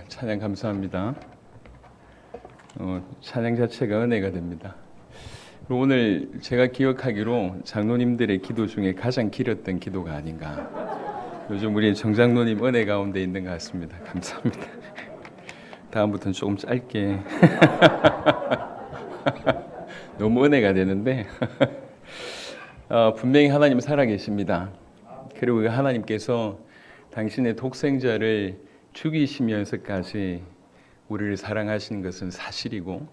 찬양 감사합니다. 찬양 자체가 은혜가 됩니다. 오늘 제가 기억하기로 장로님들의 기도 중에 가장 길었던 기도가 아닌가. 요즘 우리 정장로님 은혜 가운데 있는 것 같습니다. 감사합니다. 다음부터는 조금 짧게. 너무 은혜가 되는데 분명히 하나님 살아계십니다. 그리고 그 하나님께서 당신의 독생자를 죽이시면서까지 우리를 사랑하시는 것은 사실이고,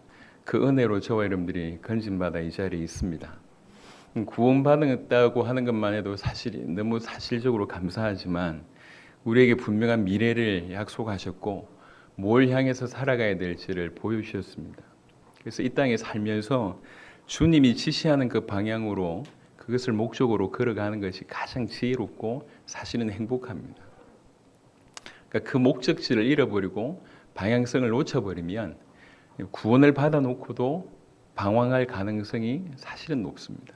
그 은혜로 저와 여러분들이 건진받아 이 자리에 있습니다. 구원받았다고 하는 것만 해도 사실이 너무 사실적으로 감사하지만, 우리에게 분명한 미래를 약속하셨고 뭘 향해서 살아가야 될지를 보여주셨습니다. 그래서 이 땅에 살면서 주님이 지시하는 그 방향으로, 그것을 목적으로 걸어가는 것이 가장 지혜롭고 사실은 행복합니다. 그러니까 그 목적지를 잃어버리고 방향성을 놓쳐버리면 구원을 받아놓고도 방황할 가능성이 사실은 높습니다.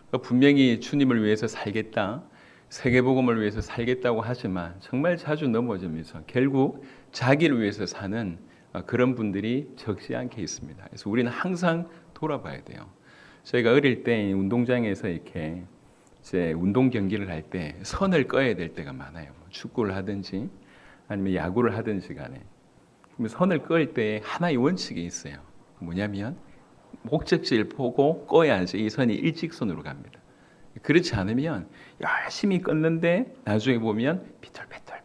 그러니까 분명히 주님을 위해서 살겠다, 세계복음을 위해서 살겠다고 하지만 정말 자주 넘어지면서 결국 자기를 위해서 사는 그런 분들이 적지 않게 있습니다. 그래서 우리는 항상 돌아봐야 돼요. 저희가 어릴 때 운동장에서 이렇게 이제 운동 경기를 할 때 선을 꺼야 될 때가 많아요. 축구를 하든지 아니면 야구를 하든지 간에. 그러면 선을 끌 때 하나의 원칙이 있어요. 뭐냐면 목적지를 보고 꺼야지 이 선이 일직선으로 갑니다. 그렇지 않으면 열심히 끊는데 나중에 보면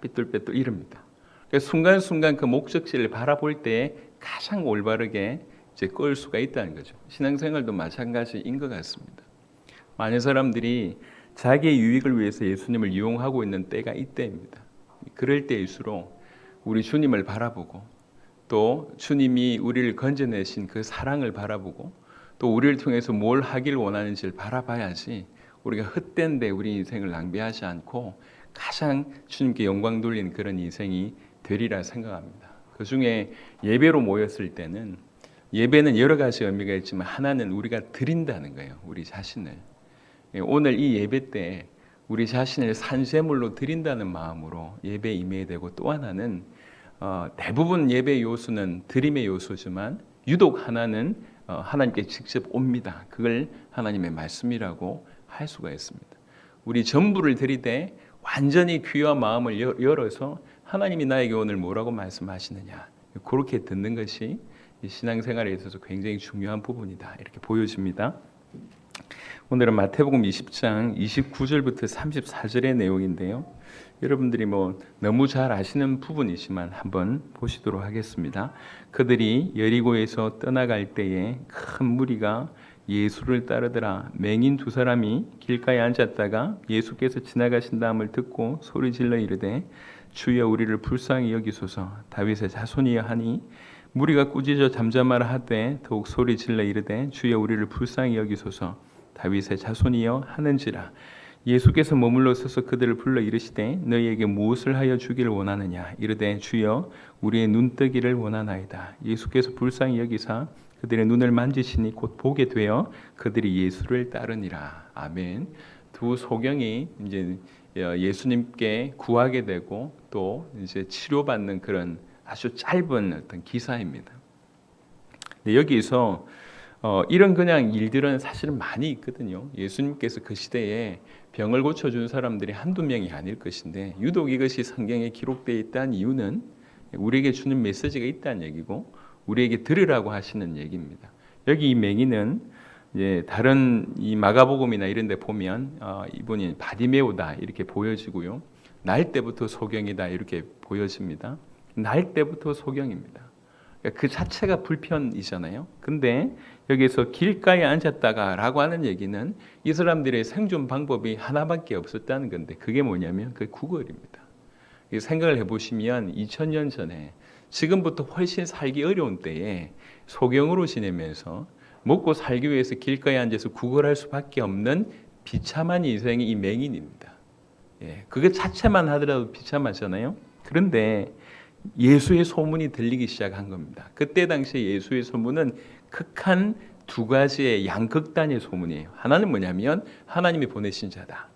삐뚤빼뚤 이럽니다. 그래서 순간순간 그 목적지를 바라볼 때 가장 올바르게 이제 끌 수가 있다는 거죠. 신앙생활도 마찬가지인 것 같습니다. 많은 사람들이 자기의 유익을 위해서 예수님을 이용하고 있는 때가 이때입니다. 그럴 때일수록 우리 주님을 바라보고, 또 주님이 우리를 건져내신 그 사랑을 바라보고, 또 우리를 통해서 뭘 하길 원하는지를 바라봐야지 우리가 헛된 데 우리 인생을 낭비하지 않고 가장 주님께 영광 돌리는 그런 인생이 되리라 생각합니다. 그 중에 예배로 모였을 때는, 예배는 여러 가지 의미가 있지만 하나는 우리가 드린다는 거예요. 우리 자신을. 오늘 이 예배 때 우리 자신을 산제물로 드린다는 마음으로 예배에 임해야 되고, 또 하나는 대부분 예배 요소는 드림의 요소지만 유독 하나는 하나님께 직접 옵니다. 그걸 하나님의 말씀이라고 할 수가 있습니다. 우리 전부를 드리되 완전히 귀와 마음을 열어서 하나님이 나에게 오늘 뭐라고 말씀하시느냐, 그렇게 듣는 것이 신앙생활에 있어서 굉장히 중요한 부분이다, 이렇게 보여집니다. 오늘은 마태복음 20장 29절부터 34절의 내용인데요. 여러분들이 너무 잘 아시는 부분이지만 한번 보시도록 하겠습니다. 그들이 여리고에서 떠나갈 때에 큰 무리가 예수를 따르더라. 맹인 두 사람이 길가에 앉았다가 예수께서 지나가신다함을 듣고 소리질러 이르되 주여 우리를 불쌍히 여기소서. 다윗의 자손이여 하니 무리가 꾸짖어 잠잠하라 하되 더욱 소리질러 이르되 주여 우리를 불쌍히 여기소서. 다윗의 자손이여 하는지라. 예수께서 머물러 서서 그들을 불러 이르시되 너희에게 무엇을 하여 주기를 원하느냐. 이르되 주여 우리의 눈뜨기를 원하나이다. 예수께서 불쌍히 여기사 그들의 눈을 만지시니 곧 보게 되어 그들이 예수를 따르니라. 아멘. 두 소경이 이제 예수님께 구하게 되고 또 이제 치료받는 그런 아주 짧은 어떤 기사입니다. 여기서 이런 그냥 일들은 사실은 많이 있거든요. 예수님께서 그 시대에 병을 고쳐준 사람들이 한두 명이 아닐 것인데, 유독 이것이 성경에 기록되어 있다는 이유는 우리에게 주는 메시지가 있다는 얘기고, 우리에게 들으라고 하시는 얘기입니다. 여기 이 맹인은 이제 다른 이 마가복음이나 이런 데 보면 이분이 바디메오다 이렇게 보여지고요. 날 때부터 소경이다 이렇게 보여집니다. 날 때부터 소경입니다. 그 자체가 불편이잖아요. 근데 여기서 길가에 앉았다가 라고 하는 얘기는 이 사람들의 생존 방법이 하나밖에 없었다는 건데, 그게 뭐냐면 그 구걸입니다. 생각을 해보시면 2000년 전에 지금부터 훨씬 살기 어려운 때에 소경으로 지내면서 먹고 살기 위해서 길가에 앉아서 구걸할 수밖에 없는 비참한 인생이 이 맹인입니다. 그게 자체만 하더라도 비참하잖아요. 그런데 예수의 소문이 들리기 시작한 겁니다. 그때 당시에 예수의 소문은 극한 두 가지의 양극단의 소문이에요. 하나는 뭐냐면 하나님이 보내신 자다.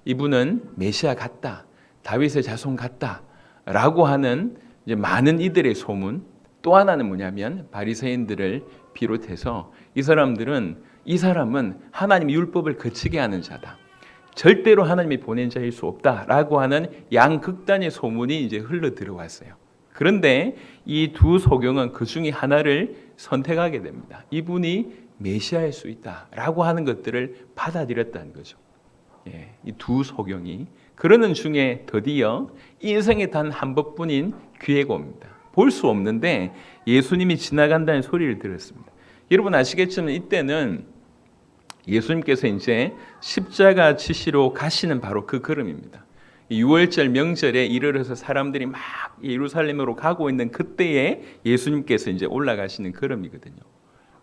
이분은 메시아 같다. 다윗의 자손 같다. 라고 하는 이제 많은 이들의 소문, 또 하나는 뭐냐면 바리새인들을 비롯해서 이 사람은 하나님의 율법을 거치게 하는 자다. 절대로 하나님이 보낸 자일 수 없다라고 하는 양극단의 소문이 이제 흘러 들어왔어요. 그런데 이 두 소경은 그 중에 하나를 선택하게 됩니다. 이분이 메시아일 수 있다라고 하는 것들을 받아들였다는 거죠. 이 두 소경이 그러는 중에 드디어 인생에 단 한 번뿐인 기회가 옵니다. 볼 수 없는데 예수님이 지나간다는 소리를 들었습니다. 여러분 아시겠지만 이때는 예수님께서 이제 십자가 지시로 가시는 바로 그 걸음입니다. 6월절 명절에 이르러서 사람들이 막 예루살렘으로 가고 있는 그때에 예수님께서 이제 올라가시는 걸음이거든요.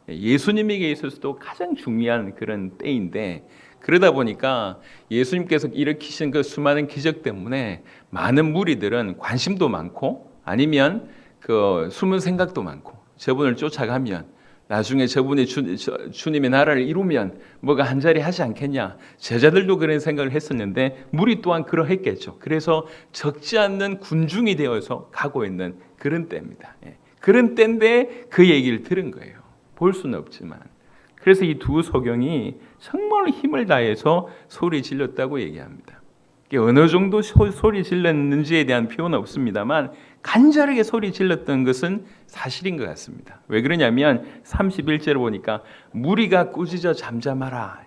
예수님에게 있어서도 가장 중요한 그런 때인데 그러다 보니까 예수님께서 일으키신 그 수많은 기적 때문에 많은 무리들은 관심도 많고 아니면 그 숨은 생각도 많고 저분을 쫓아가면 나중에 저분이 주님의 나라를 이루면 뭐가 한 자리 하지 않겠냐. 제자들도 그런 생각을 했었는데 무리 또한 그러했겠죠. 그래서 적지 않는 군중이 되어서 가고 있는 그런 때입니다. 그런 때인데 그 얘기를 들은 거예요. 볼 수는 없지만. 그래서 이 두 소경이 정말 힘을 다해서 소리 질렀다고 얘기합니다. 어느 정도 소리 질렀는지에 대한 표현은 없습니다만 간절하게 소리 질렀던 것은 사실인 것 같습니다. 왜 그러냐면 31절을 보니까 무리가 꾸짖어 잠잠하라.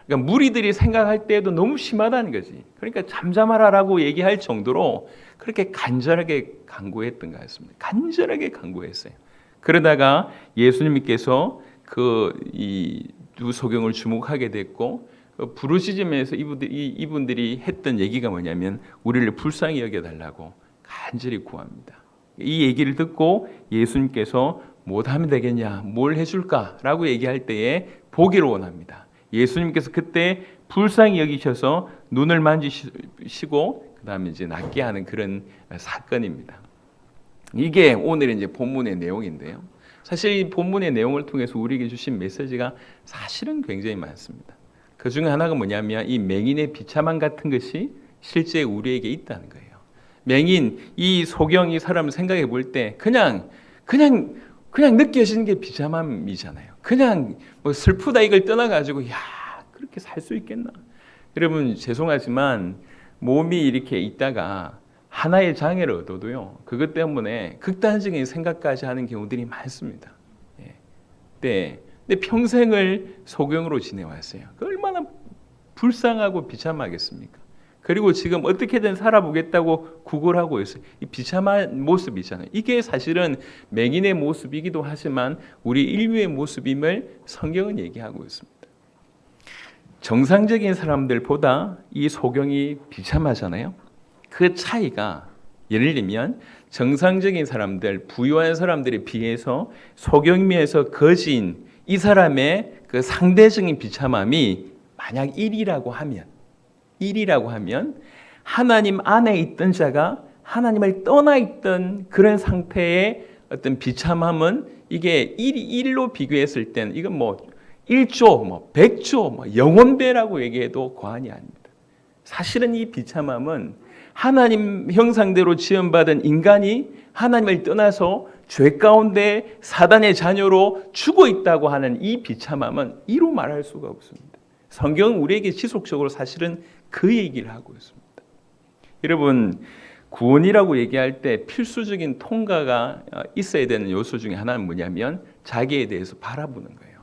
그러니까 무리들이 생각할 때에도 너무 심하다는 거지. 그러니까 잠잠하라라고 얘기할 정도로 그렇게 간절하게 간구했던 것 같습니다. 간절하게 간구했어요. 그러다가 예수님께서 이 두 소경을 주목하게 됐고 부르짖으면서 이분들이 했던 얘기가 뭐냐면 우리를 불쌍히 여겨달라고 간절히 구합니다. 이 얘기를 듣고 예수님께서 못하면 되겠냐, 뭘 해줄까라고 얘기할 때에 보기를 원합니다. 예수님께서 그때 불쌍히 여기셔서 눈을 만지시고 그 다음에 이제 낫게 하는 그런 사건입니다. 이게 오늘 이제 본문의 내용인데요. 사실 이 본문의 내용을 통해서 우리에게 주신 메시지가 사실은 굉장히 많습니다. 그 중에 하나가 뭐냐면 이 맹인의 비참함 같은 것이 실제 우리에게 있다는 거예요. 맹인, 이 소경 이 사람을 생각해 볼 때 그냥 느껴지는 게 비참함이잖아요. 그냥 뭐 슬프다 이걸 떠나가지고 야 그렇게 살 수 있겠나? 여러분 죄송하지만 몸이 이렇게 있다가 하나의 장애를 얻어도요. 그것 때문에 극단적인 생각까지 하는 경우들이 많습니다. 네. 근데 평생을 소경으로 지내왔어요. 얼마나 불쌍하고 비참하겠습니까? 그리고 지금 어떻게든 살아보겠다고 구걸하고 있어요. 이 비참한 모습이잖아요. 이게 사실은 맹인의 모습이기도 하지만 우리 인류의 모습임을 성경은 얘기하고 있습니다. 정상적인 사람들보다 이 소경이 비참하잖아요. 그 차이가 예를 들면 정상적인 사람들, 부유한 사람들에 비해서 소경미에서 거진 이 사람의 그 상대적인 비참함이 만약 1이라고 하면 하나님 안에 있던 자가 하나님을 떠나 있던 그런 상태의 어떤 비참함은 이게 1로 비교했을 때는 이건 뭐 1조, 100조, 영원배라고 얘기해도 과언이 아닙니다. 사실은 이 비참함은 하나님 형상대로 지음받은 인간이 하나님을 떠나서 죄 가운데 사단의 자녀로 죽어 있다고 하는 이 비참함은 이로 말할 수가 없습니다. 성경은 우리에게 지속적으로 사실은 그 얘기를 하고 있습니다. 여러분 구원이라고 얘기할 때 필수적인 통과가 있어야 되는 요소 중에 하나는 뭐냐면 자기에 대해서 바라보는 거예요.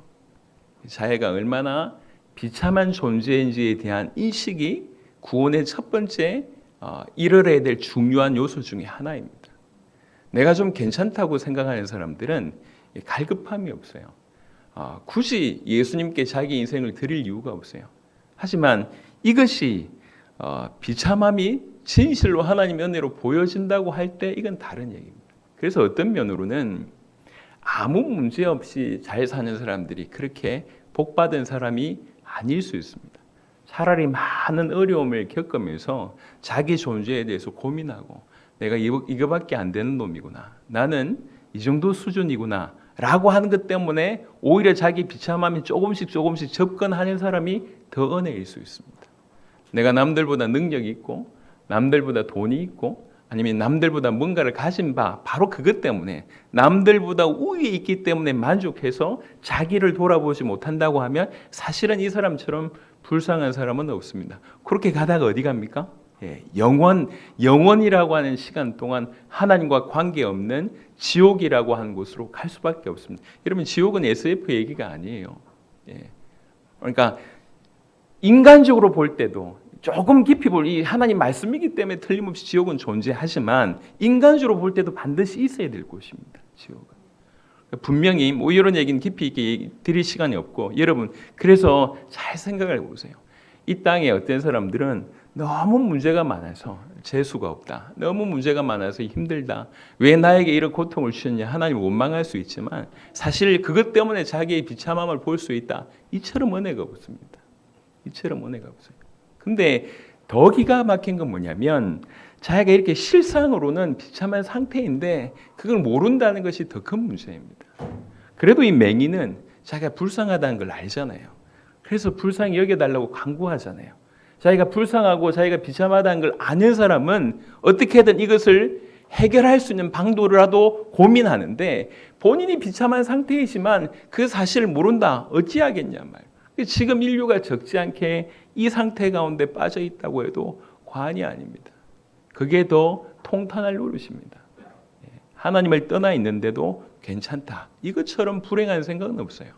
자기가 얼마나 비참한 존재인지에 대한 인식이 구원의 첫 번째 이뤄야 될 중요한 요소 중에 하나입니다. 내가 좀 괜찮다고 생각하는 사람들은 갈급함이 없어요. 굳이 예수님께 자기 인생을 드릴 이유가 없어요. 하지만 이것이 비참함이 진실로 하나님의 은혜로 보여진다고 할 때 이건 다른 얘기입니다. 그래서 어떤 면으로는 아무 문제 없이 잘 사는 사람들이 그렇게 복받은 사람이 아닐 수 있습니다. 차라리 많은 어려움을 겪으면서 자기 존재에 대해서 고민하고 내가 이거밖에 안 되는 놈이구나. 나는 이 정도 수준이구나. 라고 하는 것 때문에 오히려 자기 비참함이 조금씩 접근하는 사람이 더 은혜일 수 있습니다. 내가 남들보다 능력이 있고 남들보다 돈이 있고 아니면 남들보다 뭔가를 가진 바 바로 그것 때문에 남들보다 우위에 있기 때문에 만족해서 자기를 돌아보지 못한다고 하면 사실은 이 사람처럼 불쌍한 사람은 없습니다. 그렇게 가다가 어디 갑니까? 영원이라고 하는 시간 동안 하나님과 관계없는 지옥이라고 하는 곳으로 갈 수밖에 없습니다. 여러분, 지옥은 SF 얘기가 아니에요. 그러니까 인간적으로 볼 때도 조금 깊이 이 하나님 말씀이기 때문에 틀림없이 지옥은 존재하지만 인간적으로 볼 때도 반드시 있어야 될 곳입니다. 지옥은. 분명히 뭐 이런 얘기는 깊이 있게 드릴 시간이 없고, 여러분 그래서 잘 생각을 해보세요. 이 땅에 어떤 사람들은 너무 문제가 많아서 재수가 없다, 너무 문제가 많아서 힘들다, 왜 나에게 이런 고통을 주셨냐, 하나님 원망할 수 있지만 사실 그것 때문에 자기의 비참함을 볼 수 있다. 이처럼 은혜가 없습니다. 이처럼 은혜가 없어요. 근데 더 기가 막힌 건 뭐냐면 자기가 이렇게 실상으로는 비참한 상태인데 그걸 모른다는 것이 더 큰 문제입니다. 그래도 이 맹인은 자기가 불쌍하다는 걸 알잖아요. 그래서 불쌍히 여겨달라고 간구하잖아요. 자기가 불쌍하고 자기가 비참하다는 걸 아는 사람은 어떻게든 이것을 해결할 수 있는 방도라도 고민하는데 본인이 비참한 상태이지만 그 사실을 모른다. 어찌하겠냐 말이에요. 지금 인류가 적지 않게 이 상태 가운데 빠져 있다고 해도 과언이 아닙니다. 그게 더 통탄할 노릇입니다. 하나님을 떠나 있는데도 괜찮다. 이것처럼 불행한 생각은 없어요.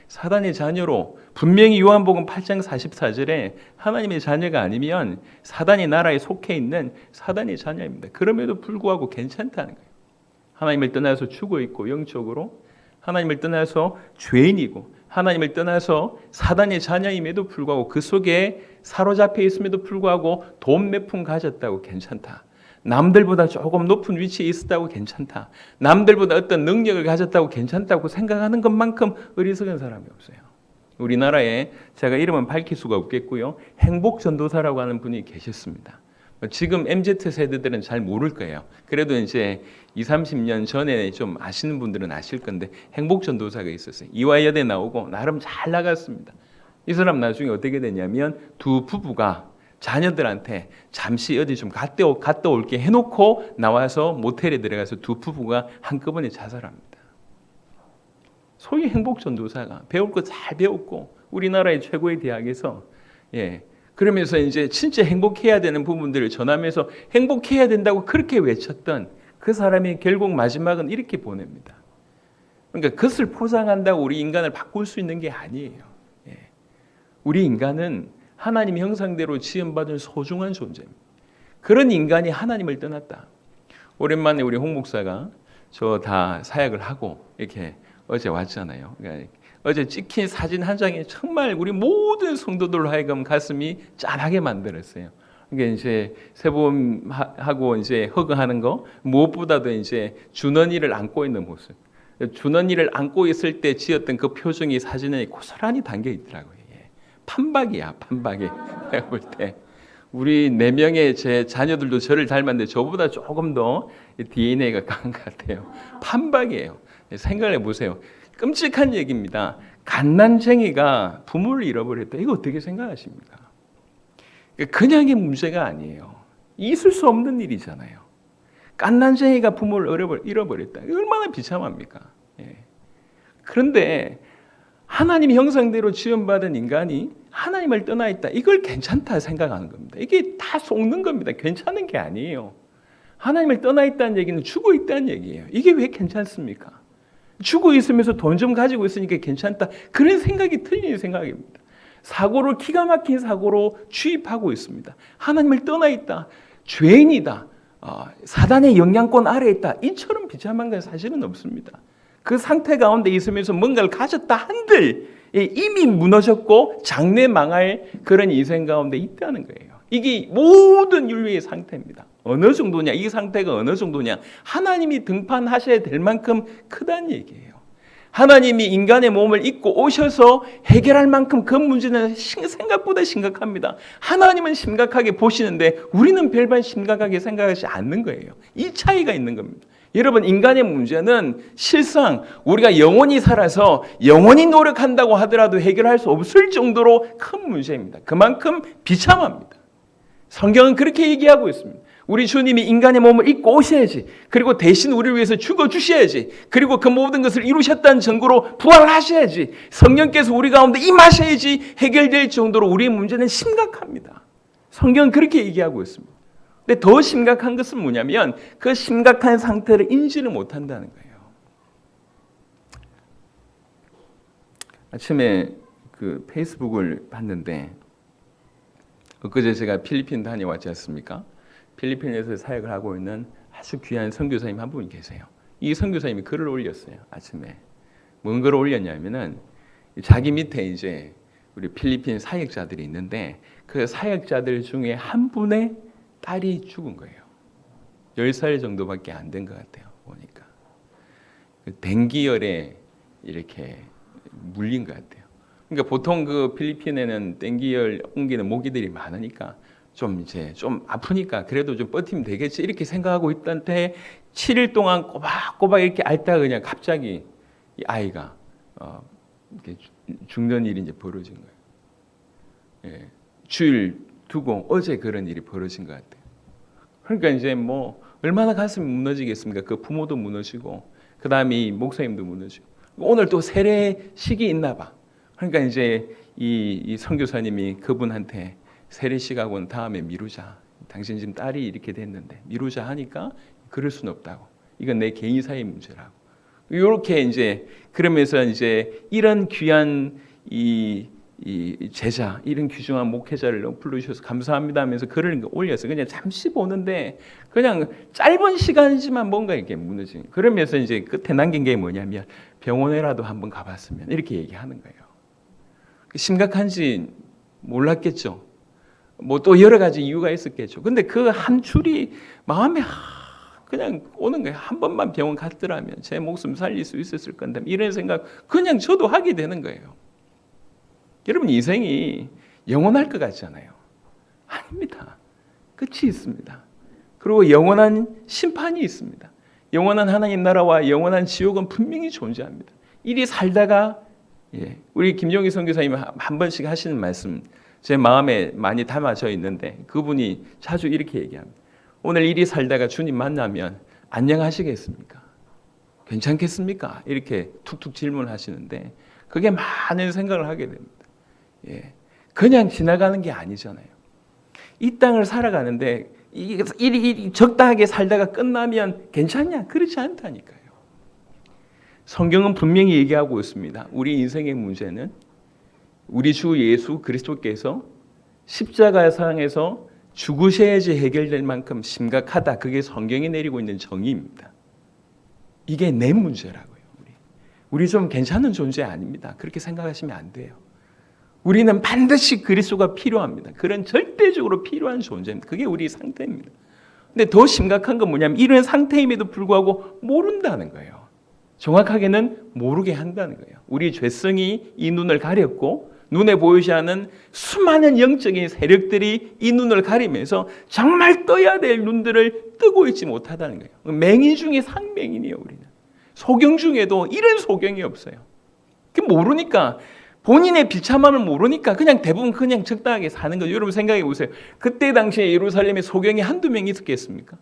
사단의 자녀로 분명히 요한복음 8장 44절에 하나님의 자녀가 아니면 사단의 나라에 속해 있는 사단의 자녀입니다. 그럼에도 불구하고 괜찮다는 거예요. 하나님을 떠나서 죽어 있고 영적으로, 하나님을 떠나서 죄인이고, 하나님을 떠나서 사단의 자녀임에도 불구하고, 그 속에 사로잡혀 있음에도 불구하고 돈 몇 푼 가졌다고 괜찮다. 남들보다 조금 높은 위치에 있었다고 괜찮다. 남들보다 어떤 능력을 가졌다고 괜찮다고 생각하는 것만큼 어리석은 사람이 없어요. 우리나라에 제가 이름은 밝힐 수가 없겠고요, 행복전도사라고 하는 분이 계셨습니다. 지금 MZ세대들은 잘 모를 거예요. 그래도 이제 20, 30년 전에 좀 아시는 분들은 아실 건데, 행복전도사가 있었어요. 이화여대 나오고 나름 잘 나갔습니다. 이 사람 나중에 어떻게 되냐면 두 부부가 자녀들한테 잠시 어디 좀 갔다 올게 해놓고 나와서 모텔에 들어가서 두 부부가 한꺼번에 자살합니다. 소위 행복전도사가 배울 거 잘 배웠고 우리나라의 최고의 대학에서 그러면서 이제 진짜 행복해야 되는 부분들을 전하면서 행복해야 된다고 그렇게 외쳤던 그 사람이 결국 마지막은 이렇게 보냅니다. 그러니까 그것을 포장한다고 우리 인간을 바꿀 수 있는 게 아니에요. 우리 인간은 하나님 형상대로 지음받은 소중한 존재입니다. 그런 인간이 하나님을 떠났다. 오랜만에 우리 홍 목사가 저 다 사역을 하고 이렇게 어제 왔잖아요. 그러니까 어제 찍힌 사진 한 장이 정말 우리 모든 성도들로 하여금 가슴이 짠하게 만들었어요. 그러니까 이제 세범하고 이제 허그하는 거, 무엇보다도 이제 준원이를 안고 있는 모습. 준원이를 안고 있을 때 지었던 그 표정이 사진에 고스란히 담겨 있더라고요. 판박이야, 판박이. 내가 볼 때 우리 4명의 제 자녀들도 저를 닮았는데 저보다 조금 더 DNA가 강한 것 같아요. 판박이에요. 생각해 보세요. 끔찍한 얘기입니다. 갓난쟁이가 부모를 잃어버렸다. 이거 어떻게 생각하십니까? 그냥의 문제가 아니에요. 있을 수 없는 일이잖아요. 갓난쟁이가 부모를 잃어버렸다. 얼마나 비참합니까? 그런데 하나님 형상대로 지음받은 인간이 하나님을 떠나 있다. 이걸 괜찮다 생각하는 겁니다. 이게 다 속는 겁니다. 괜찮은 게 아니에요. 하나님을 떠나 있다는 얘기는 죽어 있다는 얘기예요. 이게 왜 괜찮습니까? 죽어 있으면서 돈 좀 가지고 있으니까 괜찮다. 그런 생각이 틀린 생각입니다. 사고를 기가 막힌 사고로 주입하고 있습니다. 하나님을 떠나 있다. 죄인이다. 사단의 영향권 아래에 있다. 이처럼 비참한 건 사실은 없습니다. 그 상태 가운데 있으면서 뭔가를 가졌다 한들 이미 무너졌고 장래 망할 그런 인생 가운데 있다는 거예요. 이게 모든 인류의 상태입니다. 어느 정도냐? 이 상태가 어느 정도냐? 하나님이 등판하셔야 될 만큼 크다는 얘기예요. 하나님이 인간의 몸을 입고 오셔서 해결할 만큼 그 문제는 생각보다 심각합니다. 하나님은 심각하게 보시는데 우리는 별반 심각하게 생각하지 않는 거예요. 이 차이가 있는 겁니다. 여러분, 인간의 문제는 실상 우리가 영원히 살아서 영원히 노력한다고 하더라도 해결할 수 없을 정도로 큰 문제입니다. 그만큼 비참합니다. 성경은 그렇게 얘기하고 있습니다. 우리 주님이 인간의 몸을 입고 오셔야지. 그리고 대신 우리를 위해서 죽어주셔야지. 그리고 그 모든 것을 이루셨다는 증거로 부활하셔야지. 성령께서 우리 가운데 임하셔야지 해결될 정도로 우리의 문제는 심각합니다. 성경은 그렇게 얘기하고 있습니다. 근데 더 심각한 것은 뭐냐면 그 심각한 상태를 인지를 못한다는 거예요. 아침에 그 페이스북을 봤는데 엊그제 제가 필리핀 다녀왔지 않습니까? 필리핀에서 사역을 하고 있는 아주 귀한 선교사님 한 분이 계세요. 이 선교사님이 글을 올렸어요. 아침에. 뭔 글을 올렸냐면은 자기 밑에 이제 우리 필리핀 사역자들이 있는데 그 사역자들 중에 한 분의 딸이 죽은 거예요. 10살 정도밖에 안 된 것 같아요. 보니까. 댕기열에 이렇게 물린 것 같아요. 그러니까 보통 그 필리핀에는 댕기열 옮기는 모기들이 많으니까 좀 아프니까 그래도 좀 버티면 되겠지 이렇게 생각하고 있던데 7일 동안 꼬박꼬박 이렇게 앓다가 그냥 갑자기 이 아이가 이렇게 죽는 일이 이제 벌어진 거예요. 예, 주일 두고 어제 그런 일이 벌어진 것 같아요. 그러니까 이제 뭐 얼마나 가슴이 무너지겠습니까? 그 부모도 무너지고 그 다음에 이 목사님도 무너지고 오늘 또 세례식이 있나 봐. 그러니까 이제 이 선교사님이 그분한테 세례식하고는 다음에 미루자. 당신 지금 딸이 이렇게 됐는데 미루자 하니까 그럴 수는 없다고. 이건 내 개인사의 문제라고. 이렇게 이제 그러면서 이제 이런 귀한 이 제자, 이런 귀중한 목회자를 불러주셔서 감사합니다 하면서 글을 올렸어요. 그냥 잠시 보는데 그냥 짧은 시간이지만 뭔가 이렇게 무너지는. 그러면서 이제 끝에 남긴 게 뭐냐면 병원에라도 한번 가봤으면 이렇게 얘기하는 거예요. 심각한지 몰랐겠죠. 뭐 또 여러 가지 이유가 있었겠죠. 근데 그 한 줄이 마음에 그냥 오는 거예요. 한 번만 병원 갔더라면 제 목숨 살릴 수 있었을 건데 이런 생각 그냥 저도 하게 되는 거예요. 여러분 인생이 영원할 것 같잖아요. 아닙니다. 끝이 있습니다. 그리고 영원한 심판이 있습니다. 영원한 하나님 나라와 영원한 지옥은 분명히 존재합니다. 이리 살다가 우리 김종희 선교사님 한 번씩 하시는 말씀 제 마음에 많이 담아져 있는데 그분이 자주 이렇게 얘기합니다. 오늘 이리 살다가 주님 만나면 안녕하시겠습니까? 괜찮겠습니까? 이렇게 툭툭 질문하시는데 그게 많은 생각을 하게 됩니다. 그냥 지나가는 게 아니잖아요. 이 땅을 살아가는데 이 적당하게 살다가 끝나면 괜찮냐? 그렇지 않다니까요. 성경은 분명히 얘기하고 있습니다. 우리 인생의 문제는 우리 주 예수 그리스도께서 십자가상에서 죽으셔야지 해결될 만큼 심각하다. 그게 성경이 내리고 있는 정의입니다. 이게 내 문제라고요. 우리 좀 괜찮은 존재 아닙니다. 그렇게 생각하시면 안 돼요. 우리는 반드시 그리스도가 필요합니다. 그런 절대적으로 필요한 존재입니다. 그게 우리 상태입니다. 근데 더 심각한 건 뭐냐면 이런 상태임에도 불구하고 모른다는 거예요. 정확하게는 모르게 한다는 거예요. 우리 죄성이 이 눈을 가렸고 눈에 보이지 않는 수많은 영적인 세력들이 이 눈을 가리면서 정말 떠야 될 눈들을 뜨고 있지 못하다는 거예요. 맹인 중에 상맹인이에요. 우리는. 소경 중에도 이런 소경이 없어요. 모르니까 본인의 비참함을 모르니까 그냥 대부분 그냥 적당하게 사는 거죠. 여러분 생각해 보세요. 그때 당시에 예루살렘에 소경이 한두 명 있었겠습니까?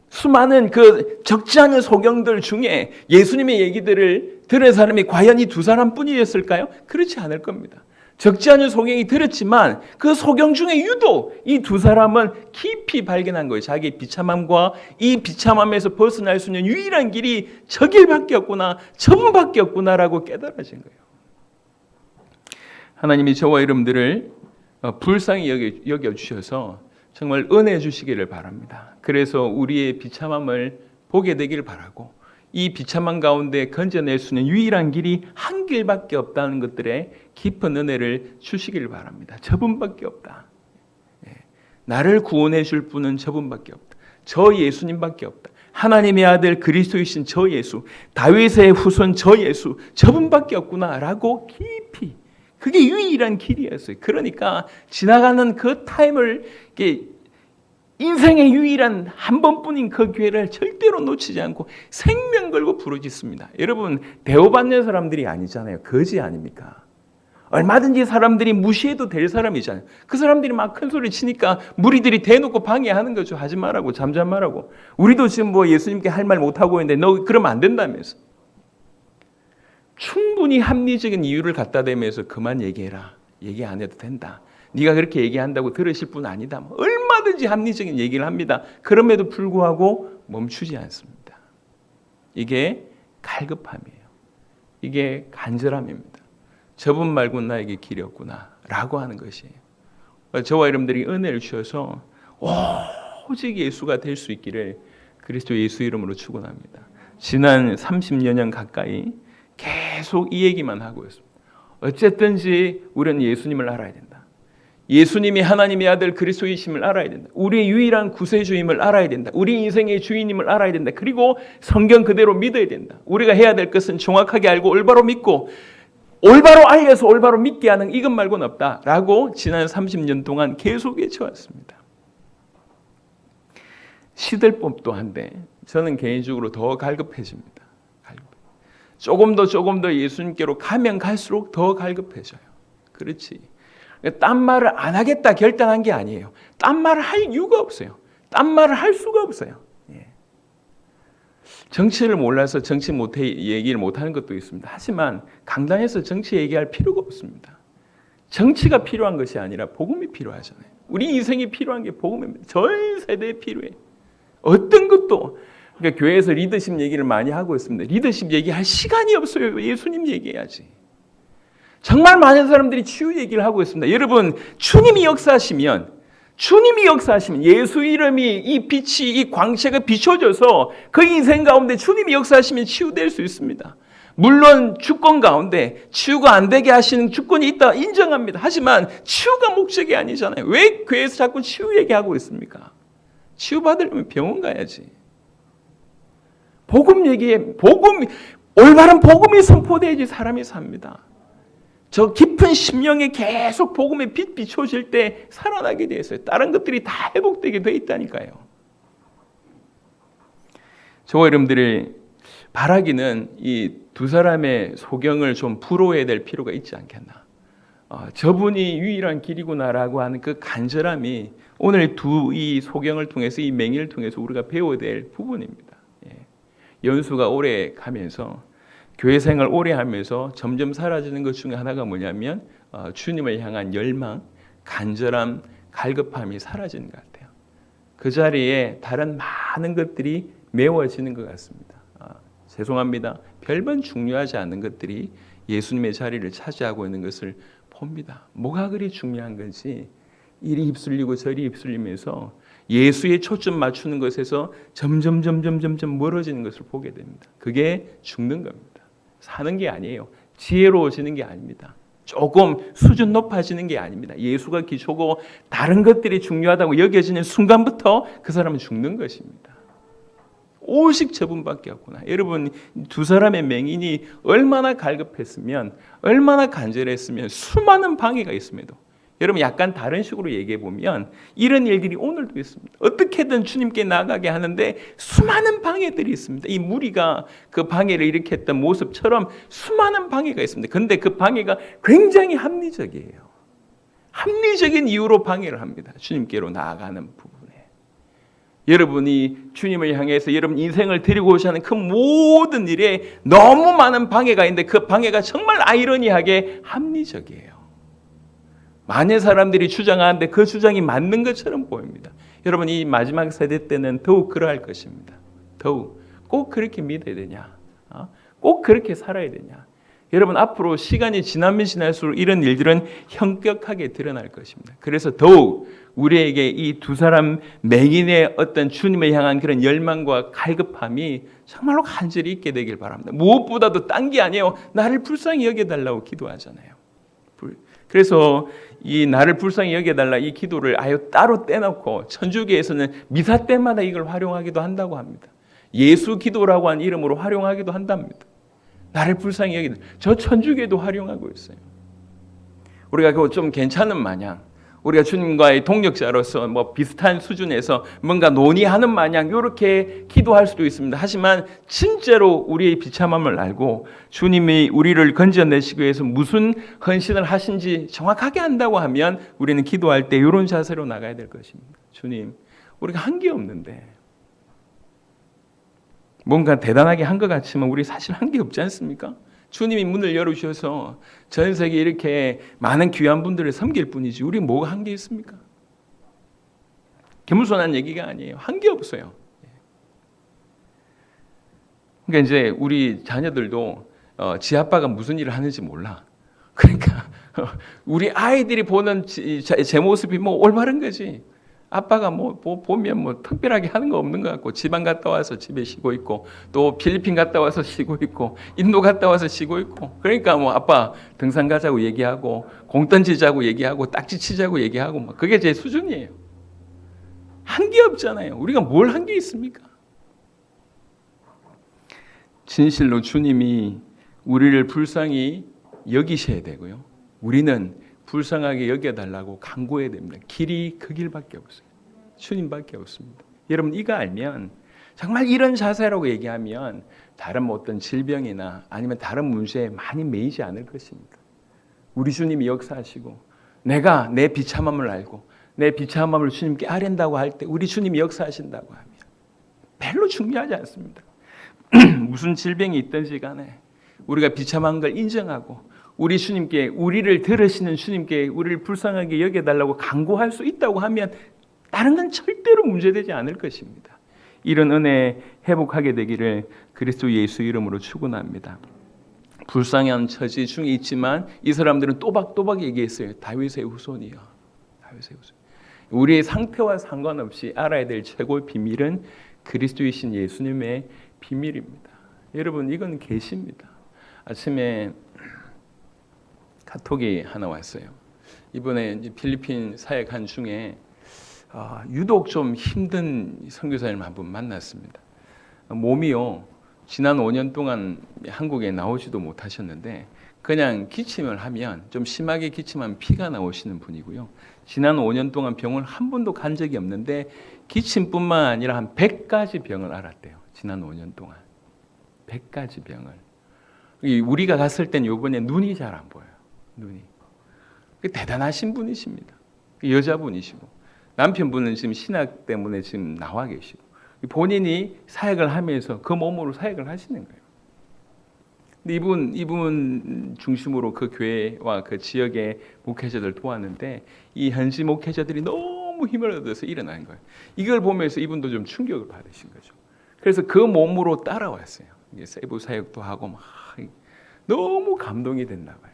수많은 그 적지 않은 소경들 중에 예수님의 얘기들을 들은 사람이 과연 이 두 사람뿐이었을까요? 그렇지 않을 겁니다. 적지 않은 소경이 들었지만 그 소경 중에 유독 이 두 사람은 깊이 발견한 거예요. 자기의 비참함과 이 비참함에서 벗어날 수 있는 유일한 길이 저 길밖에 없구나, 저분밖에 없구나라고 깨달아진 거예요. 하나님이 저와 여러분들을 불쌍히 여겨주셔서 정말 은혜 주시기를 바랍니다. 그래서 우리의 비참함을 보게 되기를 바라고 이 비참한 가운데 건져낼 수 있는 유일한 길이 한 길밖에 없다는 것들에 깊은 은혜를 주시기를 바랍니다. 저분밖에 없다. 나를 구원해 줄 분은 저분밖에 없다. 저 예수님밖에 없다. 하나님의 아들 그리스도이신 저 예수, 다윗의 후손 저 예수, 저분밖에 없구나라고 깊이 그게 유일한 길이었어요. 그러니까 지나가는 그 타임을 인생의 유일한 한 번뿐인 그 기회를 절대로 놓치지 않고 생명 걸고 부르짖습니다. 여러분 대우받는 사람들이 아니잖아요. 거지 아닙니까? 얼마든지 사람들이 무시해도 될 사람이잖아요. 그 사람들이 막 큰 소리 치니까 무리들이 대놓고 방해하는 거죠. 하지 말라고, 잠잠하라고. 우리도 지금 뭐 예수님께 할 말 못하고 있는데 너 그러면 안 된다면서. 충분히 합리적인 이유를 갖다 대면서 그만 얘기해라. 얘기 안 해도 된다. 네가 그렇게 얘기한다고 들으실 분 아니다. 얼마든지 합리적인 얘기를 합니다. 그럼에도 불구하고 멈추지 않습니다. 이게 갈급함이에요. 이게 간절함입니다. 저분 말고 나에게 길이 없구나 라고 하는 것이에요. 저와 여러분들이 은혜를 주셔서 오직 예수가 될 수 있기를 그리스도 예수 이름으로 축원합니다. 지난 30여 년 가까이 계속 이 얘기만 하고 있습니다. 어쨌든지 우리는 예수님을 알아야 된다. 예수님이 하나님의 아들 그리스도이심을 알아야 된다. 우리의 유일한 구세주임을 알아야 된다. 우리 인생의 주인임을 알아야 된다. 그리고 성경 그대로 믿어야 된다. 우리가 해야 될 것은 정확하게 알고 올바로 믿고 올바로 알려서 올바로 믿게 하는 이것 말고는 없다라고 지난 30년 동안 계속 외쳐왔습니다. 시들 법도 한데 저는 개인적으로 더 갈급해집니다. 조금 더 예수님께로 가면 갈수록 더 갈급해져요. 그렇지. 딴 말을 안 하겠다 결단한 게 아니에요. 딴 말을 할 이유가 없어요. 딴 말을 할 수가 없어요. 정치를 몰라서 정치 얘기를 못하는 것도 있습니다. 하지만 강단에서 정치 얘기할 필요가 없습니다. 정치가 필요한 것이 아니라 복음이 필요하잖아요. 우리 인생이 필요한 게 복음입니다. 전 세대에 필요해. 어떤 것도 그러니까 교회에서 리더십 얘기를 많이 하고 있습니다. 리더십 얘기할 시간이 없어요. 예수님 얘기해야지. 정말 많은 사람들이 치유 얘기를 하고 있습니다. 여러분, 주님이 역사하시면 예수 이름이 이 빛이 이 광채가 비춰져서 그 인생 가운데 주님이 역사하시면 치유될 수 있습니다. 물론 주권 가운데 치유가 안 되게 하시는 주권이 있다 인정합니다. 하지만 치유가 목적이 아니잖아요. 왜 교회에서 자꾸 치유 얘기하고 있습니까? 치유받으려면 병원 가야지. 올바른 복음이 선포되어야지 사람이 삽니다. 저 깊은 심령에 계속 복음의 빛 비춰질 때 살아나게 되어 있어요. 다른 것들이 다 회복되게 되어 있다니까요. 저와 여러분들이 바라기는 이 두 사람의 소경을 좀 부러워야 될 필요가 있지 않겠나. 저분이 유일한 길이구나라고 하는 그 간절함이 오늘 이 소경을 통해서 이 맹인을 통해서 우리가 배워야 될 부분입니다. 연수가 오래 가면서 교회 생활 오래 하면서 점점 사라지는 것 중에 하나가 뭐냐면 주님을 향한 열망, 간절함, 갈급함이 사라지는 것 같아요. 그 자리에 다른 많은 것들이 메워지는 것 같습니다. 죄송합니다. 별반 중요하지 않은 것들이 예수님의 자리를 차지하고 있는 것을 봅니다. 뭐가 그리 중요한 건지 이리 휩쓸리고 저리 휩쓸리면서 예수의 초점 맞추는 것에서 점점 멀어지는 것을 보게 됩니다. 그게 죽는 겁니다. 사는 게 아니에요. 지혜로워지는 게 아닙니다. 조금 수준 높아지는 게 아닙니다. 예수가 기초고 다른 것들이 중요하다고 여겨지는 순간부터 그 사람은 죽는 것입니다. 오직 저분밖에 없구나. 여러분, 두 사람의 맹인이 얼마나 갈급했으면, 얼마나 간절했으면 수많은 방해가 있음에도 여러분 약간 다른 식으로 얘기해 보면 이런 일들이 오늘도 있습니다. 어떻게든 주님께 나아가게 하는데 수많은 방해들이 있습니다. 이 무리가 그 방해를 일으켰던 모습처럼 수많은 방해가 있습니다. 그런데 그 방해가 굉장히 합리적이에요. 합리적인 이유로 방해를 합니다. 주님께로 나아가는 부분에. 여러분이 주님을 향해서 여러분 인생을 데리고 오시는 그 모든 일에 너무 많은 방해가 있는데 그 방해가 정말 아이러니하게 합리적이에요. 많은 사람들이 주장하는데 그 주장이 맞는 것처럼 보입니다. 여러분 이 마지막 세대 때는 더욱 그러할 것입니다. 더욱 꼭 그렇게 믿어야 되냐? 꼭 그렇게 살아야 되냐? 여러분 앞으로 시간이 지나면 지날수록 이런 일들은 현격하게 드러날 것입니다. 그래서 더욱 우리에게 이 두 사람 맹인의 어떤 주님을 향한 그런 열망과 갈급함이 정말로 간절히 있게 되길 바랍니다. 무엇보다도 딴 게 아니에요. 나를 불쌍히 여겨달라고 기도하잖아요. 그래서 이 나를 불쌍히 여겨달라 이 기도를 아예 따로 떼놓고 천주교에서는 미사 때마다 이걸 활용하기도 한다고 합니다. 예수 기도라고 하는 이름으로 활용하기도 한답니다. 나를 불쌍히 여기는 저 천주교에도 활용하고 있어요. 우리가 그거 좀 괜찮은 마냥 우리가 주님과의 동력자로서 뭐 비슷한 수준에서 뭔가 논의하는 마냥 이렇게 기도할 수도 있습니다. 하지만 진짜로 우리의 비참함을 알고 주님이 우리를 건져내시기 위해서 무슨 헌신을 하신지 정확하게 안다고 하면 우리는 기도할 때 이런 자세로 나가야 될 것입니다. 주님, 우리가 한 게 없는데 뭔가 대단하게 한 것 같지만 우리 사실 한 게 없지 않습니까? 주님이 문을 열어주셔서 전 세계에 이렇게 많은 귀한 분들을 섬길 뿐이지 우리 뭐가 한 게 있습니까? 겸손한 얘기가 아니에요. 한 게 없어요. 그러니까 이제 우리 자녀들도 지 아빠가 무슨 일을 하는지 몰라. 그러니까 우리 아이들이 보는 제 모습이 뭐 올바른 거지. 아빠가 뭐 보면 뭐 특별하게 하는 거 없는 것 같고 지방 갔다 와서 집에 쉬고 있고 또 필리핀 갔다 와서 쉬고 있고 인도 갔다 와서 쉬고 있고 그러니까 뭐 아빠 등산 가자고 얘기하고 공 던지자고 얘기하고 딱지 치자고 얘기하고 뭐 그게 제 수준이에요. 한 게 없잖아요. 우리가 뭘 한 게 있습니까? 진실로 주님이 우리를 불쌍히 여기셔야 되고요. 우리는 불쌍하게 여겨달라고 간구해야 됩니다. 길이 그 길밖에 없어요. 주님밖에 없습니다. 여러분 이거 알면 정말 이런 자세라고 얘기하면 다른 어떤 질병이나 아니면 다른 문제에 많이 매이지 않을 것입니다. 우리 주님이 역사하시고 내가 내 비참함을 알고 내 비참함을 주님께 아랜다고 할 때 우리 주님이 역사하신다고 하면 별로 중요하지 않습니다. 무슨 질병이 있든지 간에 우리가 비참한 걸 인정하고 우리 주님께 우리를 들으시는 주님께 우리를 불쌍하게 여겨달라고 간구할 수 있다고 하면 다른 건 절대로 문제되지 않을 것입니다. 이런 은혜 회복하게 되기를 그리스도 예수 이름으로 축원합니다. 불쌍한 처지 중에 있지만 이 사람들은 또박또박 얘기했어요. 다윗의 후손이요. 다윗의 후손. 우리의 상태와 상관없이 알아야 될 최고의 비밀은 그리스도이신 예수님의 비밀입니다. 여러분 이건 계시입니다. 아침에 카톡이 하나 왔어요. 이번에 필리핀 사역한 중에 유독 좀 힘든 선교사님 한 분 만났습니다. 몸이요. 지난 5년 동안 한국에 나오지도 못하셨는데 그냥 기침을 하면 좀 심하게 기침하면 피가 나오시는 분이고요. 지난 5년 동안 병을 한 번도 간 적이 없는데 기침뿐만 아니라 한 100가지 병을 앓았대요. 지난 5년 동안. 100가지 병을. 우리가 갔을 땐 요번에 눈이 잘 안 보여요. 눈이. 대단하신 분이십니다. 여자분이시고 남편분은 지금 신학 때문에 지금 나와 계시고 본인이 사역을 하면서 그 몸으로 사역을 하시는 거예요. 근데 이분 중심으로 그 교회와 그 지역의 목회자들 도왔는데 이 현지 목회자들이 너무 힘을 얻어서 일어나는 거예요. 이걸 보면서 이분도 좀 충격을 받으신 거죠. 그래서 그 몸으로 따라왔어요. 세부 사역도 하고 막 너무 감동이 됐나 봐요.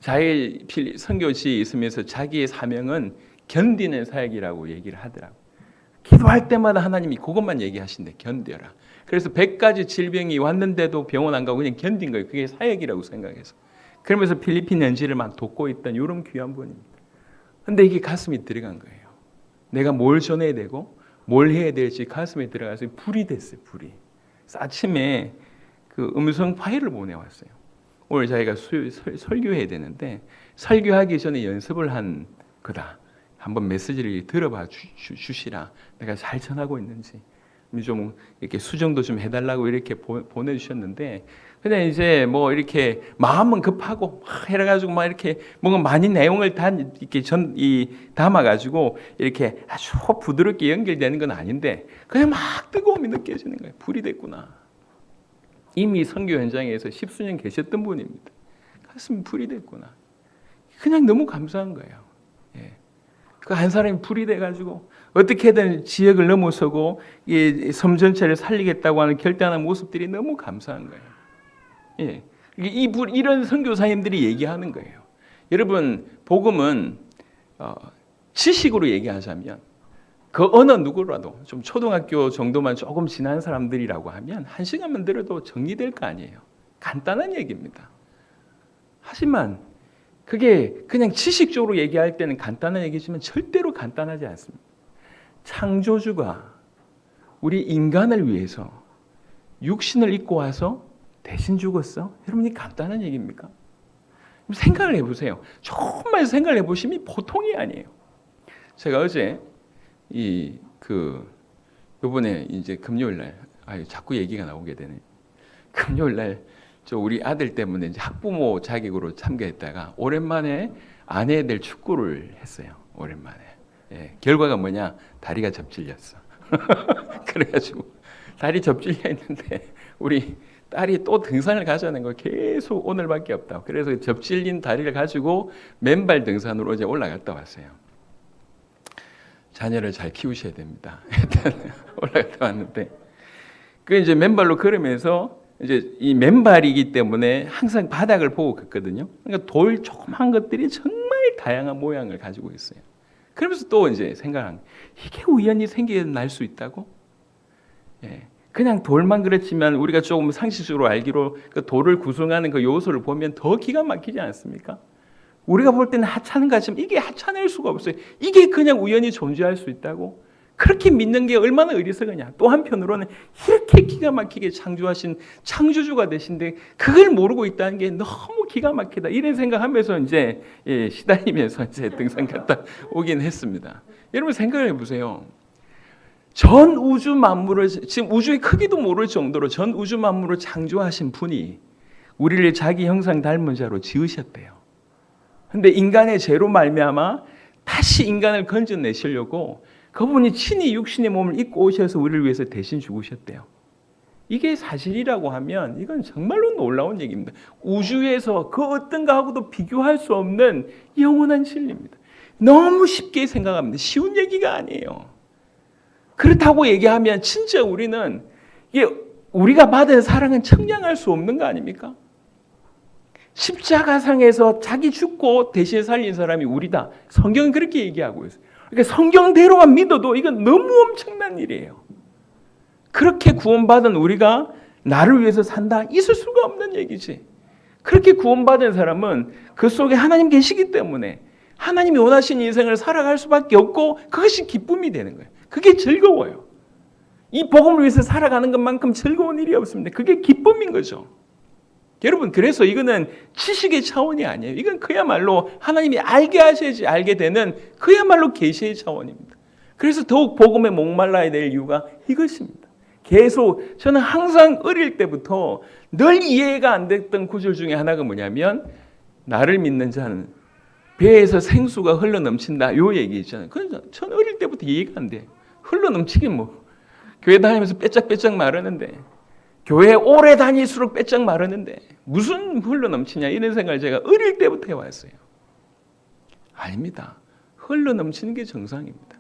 자기 선교지에 있으면서 자기의 사명은 견디는 사역이라고 얘기를 하더라고요. 기도할 때마다 하나님이 그것만 얘기하신대. 견뎌라. 그래서 100가지 질병이 왔는데도 병원 안 가고 그냥 견딘 거예요. 그게 사역이라고 생각해서. 그러면서 필리핀 현지를 막 돕고 있던 이런 귀한 분입니다. 근데 이게 가슴이 들어간 거예요. 내가 뭘 전해야 되고 뭘 해야 될지 가슴에 들어가서 불이 됐어요. 불이. 그래서 아침에 그 음성 파일을 보내왔어요. 오늘 자기가 설교해야 되는데 설교하기 전에 연습을 한 거다. 한번 메시지를 들어봐 주시라. 내가 잘 전하고 있는지 좀 이렇게 수정도 좀 해달라고 이렇게 보내주셨는데 그냥 이제 뭐 이렇게 마음은 급하고 막 해가지고 막 이렇게 뭔가 많이 내용을 다 이렇게 담아가지고 이렇게 아주 부드럽게 연결되는 건 아닌데 그냥 막 뜨거움이 느껴지는 거예요. 불이 됐구나. 이미 선교 현장에서 10수년 계셨던 분입니다. 가슴이 불이 됐구나. 그냥 너무 감사한 거예요. 예. 그 한 사람이 불이 돼가지고 어떻게든 지역을 넘어서고 이 섬 전체를 살리겠다고 하는 결단한 모습들이 너무 감사한 거예요. 예. 이런 선교사님들이 얘기하는 거예요. 여러분 복음은 지식으로 얘기하자면 그 어느 누구라도 좀 초등학교 정도만 조금 지난 사람들이라고 하면 1시간만 들어도 정리될 거 아니에요. 간단한 얘기입니다. 하지만 그게 그냥 지식적으로 얘기할 때는 간단한 얘기지만 절대로 간단하지 않습니다. 창조주가 우리 인간을 위해서 육신을 입고 와서 대신 죽었어? 여러분이 간단한 얘기입니까? 생각을 해보세요. 조금만 생각을 해보시면 보통이 아니에요. 제가 어제 요번에 이제 금요일 날, 자꾸 얘기가 나오게 되네. 금요일 날 우리 아들 때문에 이제 학부모 자격으로 참가했다가 오랜만에 아내들 축구를 했어요. 오랜만에. 예, 결과가 뭐냐? 다리가 접질렸어. 그래가지고 다리 접질려 있는데 우리 딸이 또 등산을 가자는 거 계속 오늘밖에 없다고. 그래서 접질린 다리를 가지고 맨발 등산으로 어제 올라갔다 왔어요. 자녀를 잘 키우셔야 됩니다. 일단 올라갔다 왔는데 그 이제 맨발로 걸으면서 이제 이 맨발이기 때문에 항상 바닥을 보고 걷거든요. 그러니까 돌 조그만 것들이 정말 다양한 모양을 가지고 있어요. 그러면서 또 이제 생각한 이게 우연히 생기게 날 수 있다고? 예. 그냥 돌만 그렇지만 우리가 조금 상식적으로 알기로 그 돌을 구성하는 그 요소를 보면 더 기가 막히지 않습니까? 우리가 볼 때는 하찮은 것처럼 이게 하찮을 수가 없어요. 이게 그냥 우연히 존재할 수 있다고? 그렇게 믿는 게 얼마나 어리석으냐. 또 한편으로는 이렇게 기가 막히게 창조하신 창조주가 되신데 그걸 모르고 있다는 게 너무 기가 막히다. 이런 생각하면서 이제 시달리면서 이제 등산 갔다 오긴 했습니다. 여러분 생각을 해보세요. 전 우주 만물을 지금 우주의 크기도 모를 정도로 전 우주 만물을 창조하신 분이 우리를 자기 형상 닮은 자로 지으셨대요. 근데 인간의 죄로 말미암아 다시 인간을 건져내시려고 그분이 친히 육신의 몸을 입고 오셔서 우리를 위해서 대신 죽으셨대요. 이게 사실이라고 하면 이건 정말로 놀라운 얘기입니다. 우주에서 그 어떤 것하고도 비교할 수 없는 영원한 진리입니다. 너무 쉽게 생각합니다. 쉬운 얘기가 아니에요. 그렇다고 얘기하면 진짜 우리는 이게 우리가 받은 사랑은 측량할 수 없는 거 아닙니까? 십자가상에서 자기 죽고 대신 살린 사람이 우리다. 성경은 그렇게 얘기하고 있어요. 그러니까 성경대로만 믿어도 이건 너무 엄청난 일이에요. 그렇게 구원받은 우리가 나를 위해서 산다? 있을 수가 없는 얘기지. 그렇게 구원받은 사람은 그 속에 하나님 계시기 때문에 하나님이 원하신 인생을 살아갈 수밖에 없고 그것이 기쁨이 되는 거예요. 그게 즐거워요. 이 복음을 위해서 살아가는 것만큼 즐거운 일이 없습니다. 그게 기쁨인 거죠. 여러분 그래서 이거는 지식의 차원이 아니에요. 이건 그야말로 하나님이 알게 하셔야지 알게 되는 그야말로 계시의 차원입니다. 그래서 더욱 복음에 목말라야 될 이유가 이것입니다. 계속 저는 항상 어릴 때부터 늘 이해가 안 됐던 구절 중에 하나가 뭐냐면 나를 믿는 자는 배에서 생수가 흘러넘친다. 요 얘기 있잖아요. 그래서 저는 어릴 때부터 이해가 안 돼요. 흘러넘치긴 뭐. 교회 다니면서 빼짝빼짝 마르는데 교회 오래 다닐수록 빼짝 마르는데 무슨 흘러넘치냐 이런 생각을 제가 어릴 때부터 해왔어요. 아닙니다. 흘러넘치는 게 정상입니다.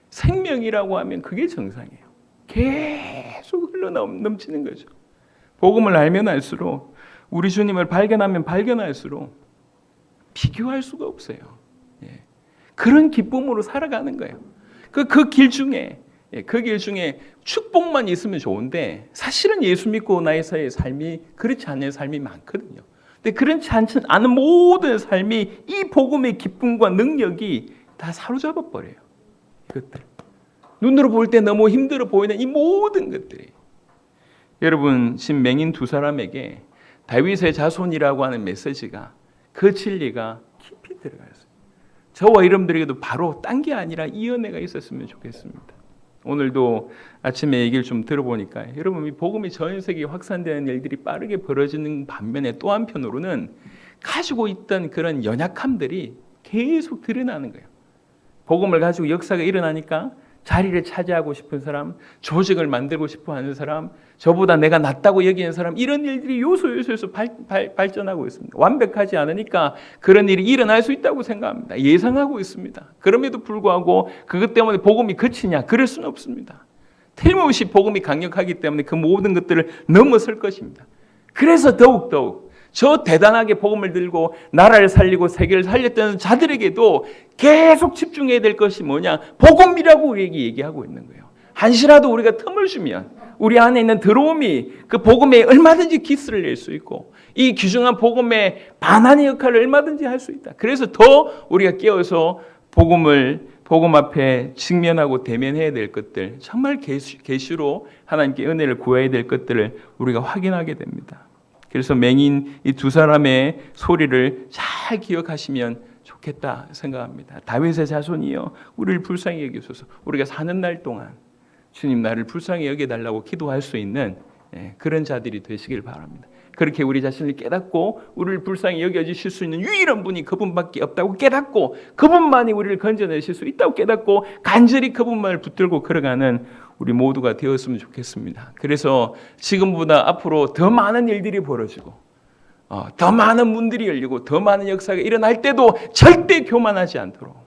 생명이라고 하면 그게 정상이에요. 계속 흘러넘치는 거죠. 복음을 알면 알수록 우리 주님을 발견하면 발견할수록 비교할 수가 없어요. 예. 그런 기쁨으로 살아가는 거예요. 그 길 중에 축복만 있으면 좋은데 사실은 예수 믿고 나의 삶이 그렇지 않은 삶이 많거든요. 근데 그렇지 않은 모든 삶이 이 복음의 기쁨과 능력이 다 사로잡아 버려요. 이것들 눈으로 볼 때 너무 힘들어 보이는 이 모든 것들이 여러분 지금 맹인 두 사람에게 다윗의 자손이라고 하는 메시지가 그 진리가 깊이 들어가 있어요. 저와 여러분들에게도 바로 딴 게 아니라 이 은혜가 있었으면 좋겠습니다. 오늘도 아침에 얘기를 좀 들어보니까 여러분 이 복음이 전 세계에 확산되는 일들이 빠르게 벌어지는 반면에 또 한편으로는 가지고 있던 그런 연약함들이 계속 드러나는 거예요. 복음을 가지고 역사가 일어나니까 자리를 차지하고 싶은 사람, 조직을 만들고 싶어 하는 사람, 저보다 내가 낫다고 여기는 사람 이런 일들이 요소에서 발전하고 있습니다. 완벽하지 않으니까 그런 일이 일어날 수 있다고 생각합니다. 예상하고 있습니다. 그럼에도 불구하고 그것 때문에 복음이 그치냐? 그럴 수는 없습니다. 틀림없이 복음이 강력하기 때문에 그 모든 것들을 넘어설 것입니다. 그래서 더욱더욱 저 대단하게 복음을 들고 나라를 살리고 세계를 살렸던 자들에게도 계속 집중해야 될 것이 뭐냐? 복음이라고 우리에게 얘기하고 있는 거예요. 한시라도 우리가 틈을 주면 우리 안에 있는 들어옴이 그 복음에 얼마든지 기스를 낼 수 있고 이 귀중한 복음의 반환의 역할을 얼마든지 할 수 있다. 그래서 더 우리가 깨어서 복음 앞에 직면하고 대면해야 될 것들, 정말 계시로 하나님께 은혜를 구해야 될 것들을 우리가 확인하게 됩니다. 그래서 맹인 이 두 사람의 소리를 잘 기억하시면 좋겠다 생각합니다. 다윗의 자손이여 우리를 불쌍히 여기소서. 우리가 사는 날 동안 주님 나를 불쌍히 여겨달라고 기도할 수 있는 그런 자들이 되시길 바랍니다. 그렇게 우리 자신을 깨닫고 우리를 불쌍히 여겨주실 수 있는 유일한 분이 그분밖에 없다고 깨닫고 그분만이 우리를 건져내실 수 있다고 깨닫고 간절히 그분만을 붙들고 걸어가는 우리 모두가 되었으면 좋겠습니다. 그래서 지금보다 앞으로 더 많은 일들이 벌어지고 더 많은 문들이 열리고 더 많은 역사가 일어날 때도 절대 교만하지 않도록,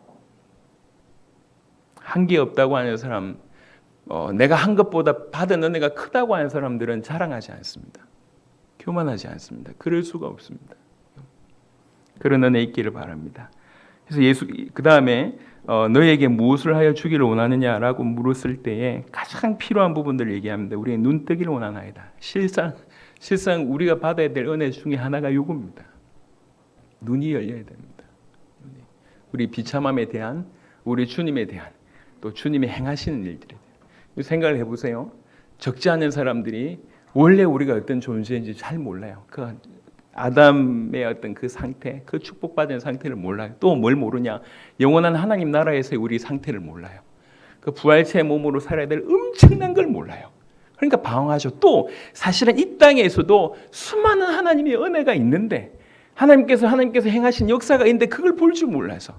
한 게 없다고 하는 사람, 내가 한 것보다 받은 은혜가 크다고 하는 사람들은 자랑하지 않습니다. 교만하지 않습니다. 그럴 수가 없습니다. 그런 은혜 있기를 바랍니다. 그래서 예수 그 다음에 너에게 무엇을 하여 주기를 원하느냐라고 물었을 때에 가장 필요한 부분들을 얘기합니다. 우리의 눈뜨기를 원하나이다. 실상 우리가 받아야 될 은혜 중에 하나가 이겁니다. 눈이 열려야 됩니다. 우리 비참함에 대한, 우리 주님에 대한, 또 주님이 행하시는 일들에 대한 생각을 해보세요. 적지 않은 사람들이 원래 우리가 어떤 존재인지 잘 몰라요. 그 아담의 어떤 그 상태, 그 축복받은 상태를 몰라요. 또 뭘 모르냐? 영원한 하나님 나라에서의 우리 상태를 몰라요. 그 부활체의 몸으로 살아야 될 엄청난 걸 몰라요. 그러니까 방황하죠. 또 사실은 이 땅에서도 수많은 하나님의 은혜가 있는데 하나님께서 행하신 역사가 있는데 그걸 볼 줄 몰라서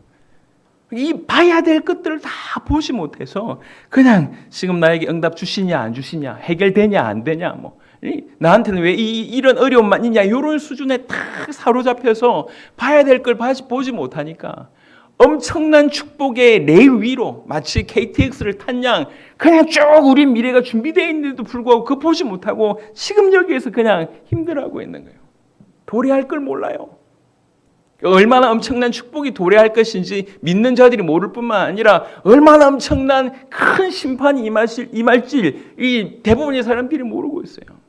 이 봐야 될 것들을 다 보지 못해서 그냥 지금 나에게 응답 주시냐 안 주시냐, 해결되냐 안 되냐, 나한테는 왜 이런 어려움만 있냐, 이런 수준에 딱 사로잡혀서 봐야 될 걸 보지 못하니까 엄청난 축복의 레일 위로 마치 KTX를 탄 양 그냥 쭉 우리 미래가 준비되어 있는데도 불구하고 그거 보지 못하고 지금 여기에서 그냥 힘들어하고 있는 거예요. 도래할 걸 몰라요. 얼마나 엄청난 축복이 도래할 것인지 믿는 자들이 모를 뿐만 아니라 얼마나 엄청난 큰 심판이 임할지 이 대부분의 사람들이 모르고 있어요.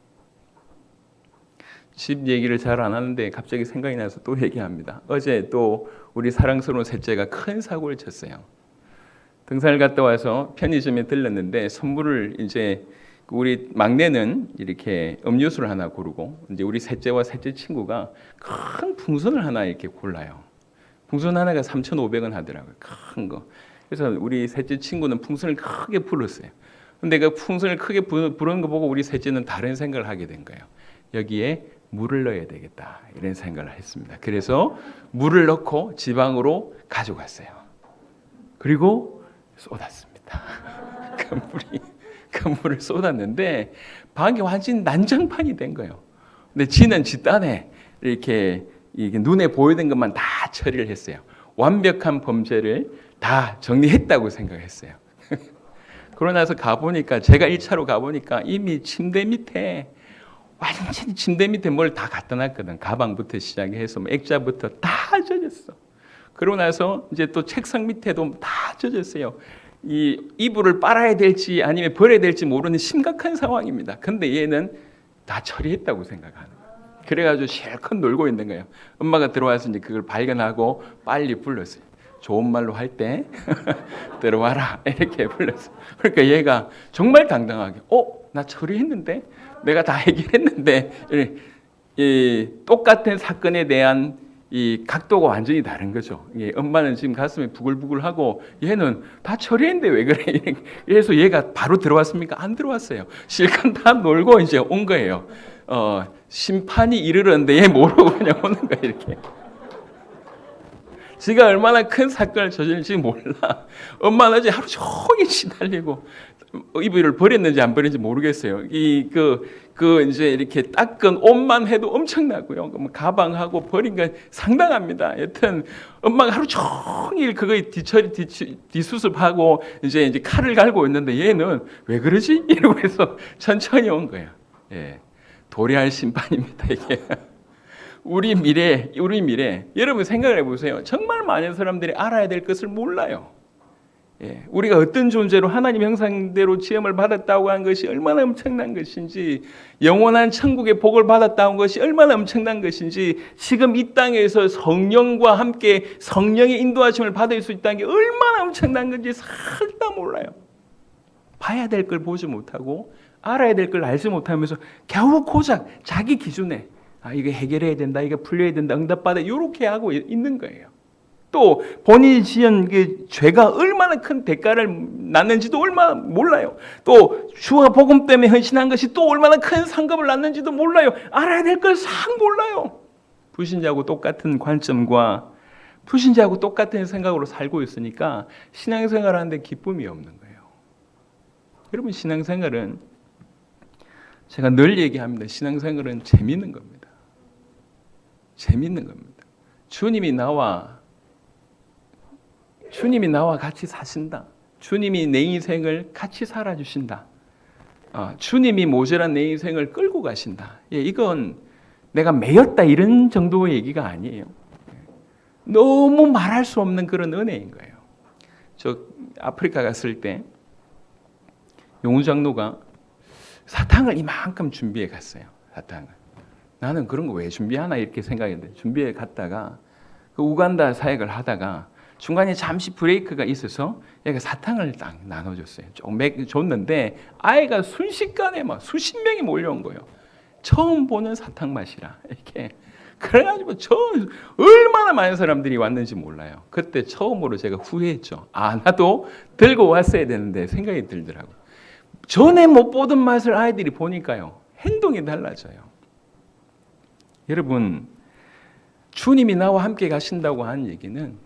집 얘기를 잘 안 하는데 갑자기 생각이 나서 또 얘기합니다. 어제 또 우리 사랑스러운 셋째가 큰 사고를 쳤어요. 등산을 갔다 와서 편의점에 들렀는데 선물을 이제 우리 막내는 이렇게 음료수를 하나 고르고 이제 우리 셋째와 셋째 친구가 큰 풍선을 하나 이렇게 골라요. 풍선 하나가 3,500원 하더라고요. 큰 거. 그래서 우리 셋째 친구는 풍선을 크게 불었어요. 근데 그 풍선을 크게 부른 거 보고 우리 셋째는 다른 생각을 하게 된 거예요. 여기에 물을 넣어야 되겠다 이런 생각을 했습니다. 그래서 물을 넣고 지방으로 가져갔어요. 그리고 쏟았습니다. 그 물을 쏟았는데 방이 완전 난장판이 된 거예요. 근데 지는 지 딴에 이렇게 눈에 보이는 것만 다 처리를 했어요. 완벽한 범죄를 다 정리했다고 생각했어요. 그러고 나서 가보니까 제가 1차로 가보니까 이미 침대 밑에 완전히 침대 밑에 뭘 다 갖다 놨거든. 가방부터 시작해서 액자부터 다 젖었어. 그러고 나서 이제 또 책상 밑에도 다 젖었어요. 이 이불을 빨아야 될지 아니면 버려야 될지 모르는 심각한 상황입니다. 근데 얘는 다 처리했다고 생각하는 거예요. 그래가지고 실컷 놀고 있는 거예요. 엄마가 들어와서 이제 그걸 발견하고 빨리 불렀어요. 좋은 말로 할 때 들어와라 이렇게 불렀어요. 그러니까 얘가 정말 당당하게 나 처리했는데 내가 다 해결했는데 이 똑같은 사건에 대한 이 각도가 완전히 다른 거죠. 엄마는 지금 가슴이 부글부글하고 얘는 다 처리했는데 왜 그래? 그래서 얘가 바로 들어왔습니까? 안 들어왔어요. 실컷 다 놀고 이제 온 거예요. 심판이 이르렀는데 얘 모르고 그냥 오는 거예요. 이렇게. 지가 얼마나 큰 사건을 저질지 몰라. 엄마는 이제 하루 종일 시달리고 이불을 버렸는지 안 버렸는지 모르겠어요. 이제 이렇게 닦은 옷만 해도 엄청나고요. 가방하고 버린 건 상당합니다. 여튼 엄마가 하루 종일 그거에 뒷수습하고 이제 칼을 갈고 있는데 얘는 왜 그러지? 이러고 해서 천천히 온 거예요. 예, 도래할 심판입니다 이게. 우리 미래. 여러분 생각을 해보세요. 정말 많은 사람들이 알아야 될 것을 몰라요. 우리가 어떤 존재로 하나님 형상대로 지음을 받았다고 한 것이 얼마나 엄청난 것인지, 영원한 천국의 복을 받았다고 한 것이 얼마나 엄청난 것인지, 지금 이 땅에서 성령과 함께 성령의 인도하심을 받을 수 있다는 게 얼마나 엄청난 건지 살다 몰라요. 봐야 될 걸 보지 못하고 알아야 될 걸 알지 못하면서 겨우 고작 자기 기준에 이거 해결해야 된다, 이거 풀려야 된다, 응답받아, 이렇게 하고 있는 거예요. 또 본인이 지은 그 죄가 얼마나 큰 대가를 낳는지도 얼마나 몰라요. 또 주와 복음 때문에 헌신한 것이 또 얼마나 큰 상급을 낳는지도 몰라요. 알아야 될 걸 싹 몰라요. 불신자하고 똑같은 관점과 불신자하고 똑같은 생각으로 살고 있으니까 신앙생활 하는데 기쁨이 없는 거예요. 여러분, 신앙생활은 제가 늘 얘기합니다. 신앙생활은 재밌는 겁니다. 재밌는 겁니다. 주님이 나와 같이 사신다. 주님이 내 인생을 같이 살아주신다. 주님이 모자란 내 인생을 끌고 가신다. 이건 내가 매였다 이런 정도의 얘기가 아니에요. 너무 말할 수 없는 그런 은혜인 거예요. 저 아프리카 갔을 때 용우 장로가 사탕을 이만큼 준비해 갔어요. 사탕을. 나는 그런 거 왜 준비하나 이렇게 생각했는데 준비해 갔다가 그 우간다 사역을 하다가 중간에 잠시 브레이크가 있어서 얘가 사탕을 딱 나눠줬어요. 좀 줬는데 아이가 순식간에 막 수십 명이 몰려온 거예요. 처음 보는 사탕 맛이라 이렇게. 그래가지고 얼마나 많은 사람들이 왔는지 몰라요. 그때 처음으로 제가 후회했죠. 나도 들고 왔어야 되는데 생각이 들더라고요. 전에 못 보던 맛을 아이들이 보니까요. 행동이 달라져요. 여러분, 주님이 나와 함께 가신다고 하는 얘기는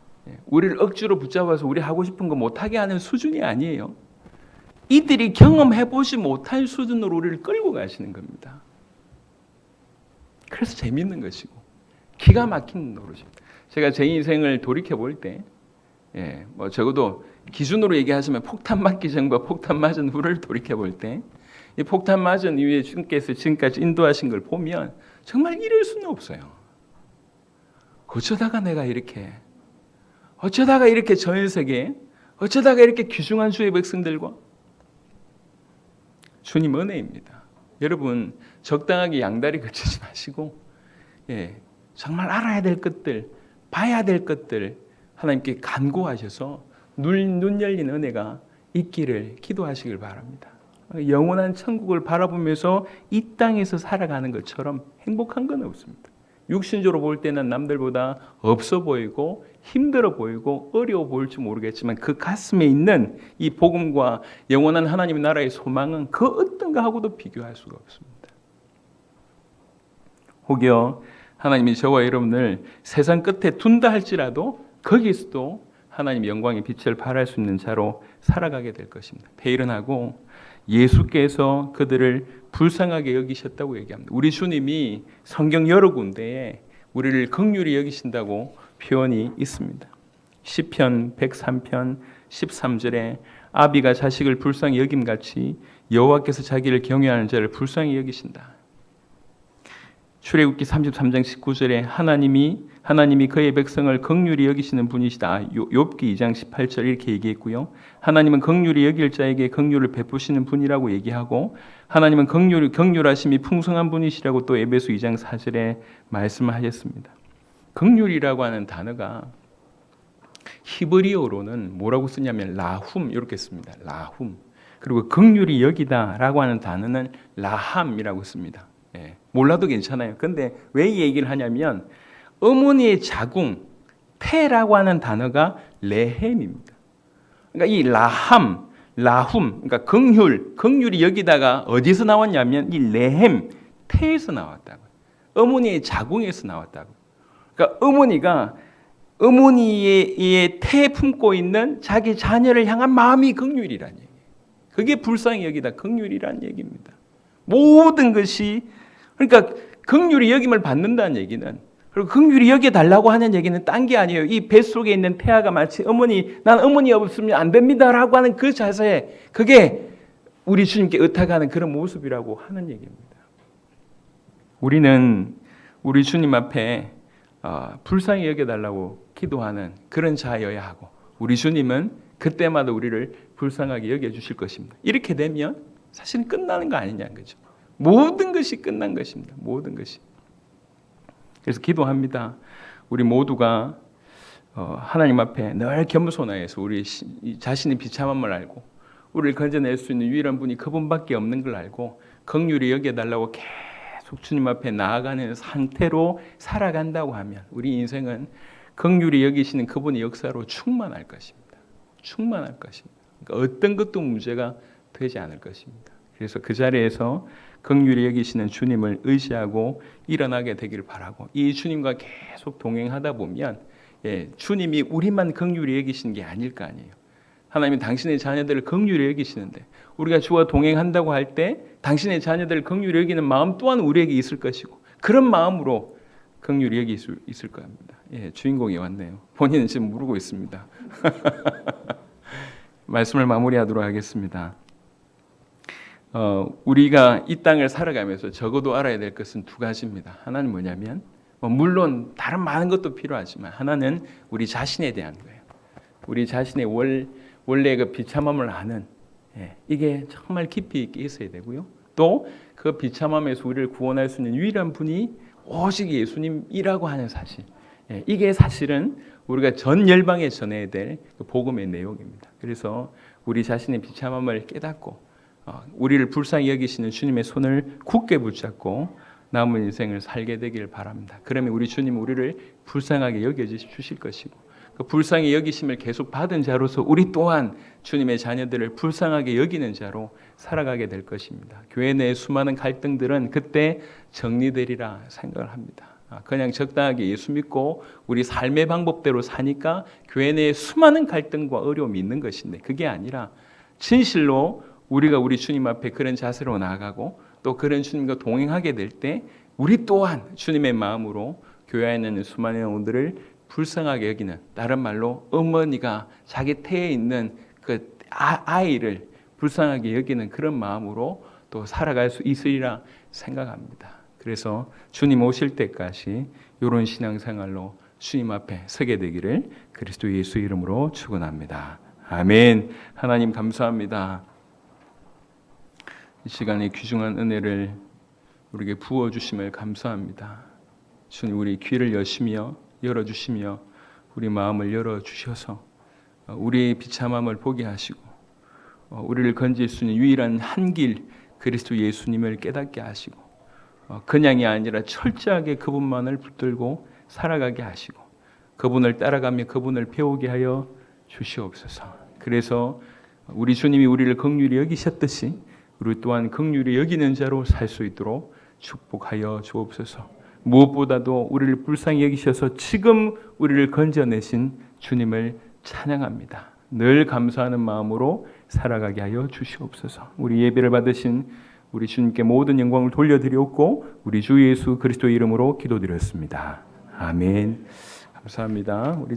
우리를 억지로 붙잡아서 우리 하고 싶은 거 못하게 하는 수준이 아니에요. 이들이 경험해보지 못할 수준으로 우리를 끌고 가시는 겁니다. 그래서 재밌는 것이고 기가 막힌 노릇입니다. 제가 제 인생을 돌이켜볼 때 적어도 기준으로 얘기하자면 폭탄 맞기 전과 폭탄 맞은 후를 돌이켜볼 때 이 폭탄 맞은 이후에 주님께서 지금까지 인도하신 걸 보면 정말 이럴 수는 없어요. 어쩌다가 이렇게 전 세계에 어쩌다가 이렇게 귀중한 주의 백성들과 주님 은혜입니다. 여러분, 적당하게 양다리 걸치지 마시고 정말 알아야 될 것들, 봐야 될 것들 하나님께 간구하셔서 눈 열린 은혜가 있기를 기도하시길 바랍니다. 영원한 천국을 바라보면서 이 땅에서 살아가는 것처럼 행복한 건 없습니다. 육신적으로 볼 때는 남들보다 없어 보이고 힘들어 보이고 어려워 보일지 모르겠지만 그 가슴에 있는 이 복음과 영원한 하나님의 나라의 소망은 그 어떤 것하고도 비교할 수가 없습니다. 혹여 하나님이 저와 여러분을 세상 끝에 둔다 할지라도 거기서도 하나님 영광의 빛을 발할 수 있는 자로 살아가게 될 것입니다. 베일은하고 예수께서 그들을 불쌍하게 여기셨다고 얘기합니다. 우리 주님이 성경 여러 군데에 우리를 긍휼히 여기신다고 표현이 있습니다. 시편 103편 13절에 아비가 자식을 불쌍히 여김같이 여호와께서 자기를 경외하는 자를 불쌍히 여기신다. 출애굽기 33장 19절에 하나님이 그의 백성을 긍휼히 여기시는 분이시다. 욥기 2장 18절 이렇게 얘기했고요. 하나님은 긍휼히 여길 자에게 긍휼을 베푸시는 분이라고 얘기하고 하나님은 긍휼하심이 풍성한 분이시라고 또 에베소 2장 4절에 말씀하셨습니다. 긍휼이라고 하는 단어가 히브리어로는 뭐라고 쓰냐면 라훔 이렇게 씁니다. 라훔. 그리고 긍휼히 여기다라고 하는 단어는 라함이라고 씁니다. 몰라도 괜찮아요. 근데 왜 이 얘기를 하냐면 어머니의 자궁, 태라고 하는 단어가 레헴입니다. 그러니까 이 라함, 라훔, 그러니까 긍휼이 여기다가 어디서 나왔냐면 이 레헴, 태에서 나왔다고. 어머니의 자궁에서 나왔다고. 그러니까 어머니의 태에 품고 있는 자기 자녀를 향한 마음이 긍휼이라는 얘기예요. 그게 불쌍히 여기다 긍휼이라는 얘기입니다. 모든 것이 그러니까 긍휼히 여김을 받는다는 얘기는 그리고 긍휼히 여겨달라고 하는 얘기는 딴 게 아니에요. 이 뱃속에 있는 태아가 마치 난 어머니 없으면 안 됩니다라고 하는 그 자세 그게 우리 주님께 의탁하는 그런 모습이라고 하는 얘기입니다. 우리는 우리 주님 앞에 불쌍히 여겨달라고 기도하는 그런 자여야 하고 우리 주님은 그때마다 우리를 불쌍하게 여겨주실 것입니다. 이렇게 되면 사실은 끝나는 거 아니냐는 거죠. 모든 것이 끝난 것입니다. 모든 것이. 그래서 기도합니다. 우리 모두가 하나님 앞에 늘 겸손하여서 우리 자신의 비참함을 알고 우리를 건져낼 수 있는 유일한 분이 그분밖에 없는 걸 알고 긍휼히 여겨달라고 계속 계속 주님 앞에 나아가는 상태로 살아간다고 하면 우리 인생은 긍휼히 여기시는 그분의 역사로 충만할 것입니다. 충만할 것입니다. 그러니까 어떤 것도 문제가 되지 않을 것입니다. 그래서 그 자리에서 긍휼히 여기시는 주님을 의지하고 일어나게 되기를 바라고, 이 주님과 계속 동행하다 보면 주님이 우리만 긍휼히 여기시는 게 아닐 거 아니에요. 하나님은 당신의 자녀들을 긍휼히 여기시는데 우리가 주와 동행한다고 할 때 당신의 자녀들을 긍휼히 여기는 마음 또한 우리에게 있을 것이고, 그런 마음으로 긍휼히 여길 수 있을 겁니다. 주인공이 왔네요. 본인은 지금 모르고 있습니다. 말씀을 마무리하도록 하겠습니다. 우리가 이 땅을 살아가면서 적어도 알아야 될 것은 두 가지입니다. 하나는 뭐냐면, 물론 다른 많은 것도 필요하지만 하나는 우리 자신에 대한 거예요. 우리 자신의 원래 그 비참함을 아는, 이게 정말 깊이 있게 있어야 되고요. 또 그 비참함에서 우리를 구원할 수 있는 유일한 분이 오직 예수님이라고 하는 사실, 이게 사실은 우리가 전 열방에 전해야 될 복음의 내용입니다. 그래서 우리 자신의 비참함을 깨닫고 우리를 불쌍히 여기시는 주님의 손을 굳게 붙잡고 남은 인생을 살게 되기를 바랍니다. 그러면 우리 주님은 우리를 불쌍하게 여겨주실 것이고, 그 불쌍히 여기심을 계속 받은 자로서 우리 또한 주님의 자녀들을 불쌍하게 여기는 자로 살아가게 될 것입니다. 교회 내의 수많은 갈등들은 그때 정리되리라 생각을 합니다. 그냥 적당하게 예수 믿고 우리 삶의 방법대로 사니까 교회 내에 수많은 갈등과 어려움이 있는 것인데, 그게 아니라 진실로 우리가 우리 주님 앞에 그런 자세로 나아가고 또 그런 주님과 동행하게 될 때 우리 또한 주님의 마음으로 교회에 있는 수많은 영혼들을 불쌍하게 여기는, 다른 말로 어머니가 자기 태에 있는 그 아이를 불쌍하게 여기는 그런 마음으로 또 살아갈 수 있으리라 생각합니다. 그래서 주님 오실 때까지 이런 신앙생활로 주님 앞에 서게 되기를 그리스도 예수 이름으로 축원합니다. 아멘. 하나님 감사합니다. 이 시간에 귀중한 은혜를 우리에게 부어주심을 감사합니다. 주님, 우리 귀를 열어주시며 우리 마음을 열어주셔서 우리의 비참함을 보게 하시고 우리를 건질 수 있는 유일한 한 길 그리스도 예수님을 깨닫게 하시고 그냥이 아니라 철저하게 그분만을 붙들고 살아가게 하시고 그분을 따라가며 그분을 배우게 하여 주시옵소서. 그래서 우리 주님이 우리를 긍휼히 여기셨듯이 우리 또한 긍휼히 여기는 자로 살 수 있도록 축복하여 주옵소서. 무엇보다도 우리를 불쌍히 여기셔서 지금 우리를 건져내신 주님을 찬양합니다. 늘 감사하는 마음으로 살아가게 하여 주시옵소서. 우리 예배를 받으신 우리 주님께 모든 영광을 돌려드리옵고 우리 주 예수 그리스도 이름으로 기도드렸습니다. 아멘. 감사합니다. 우리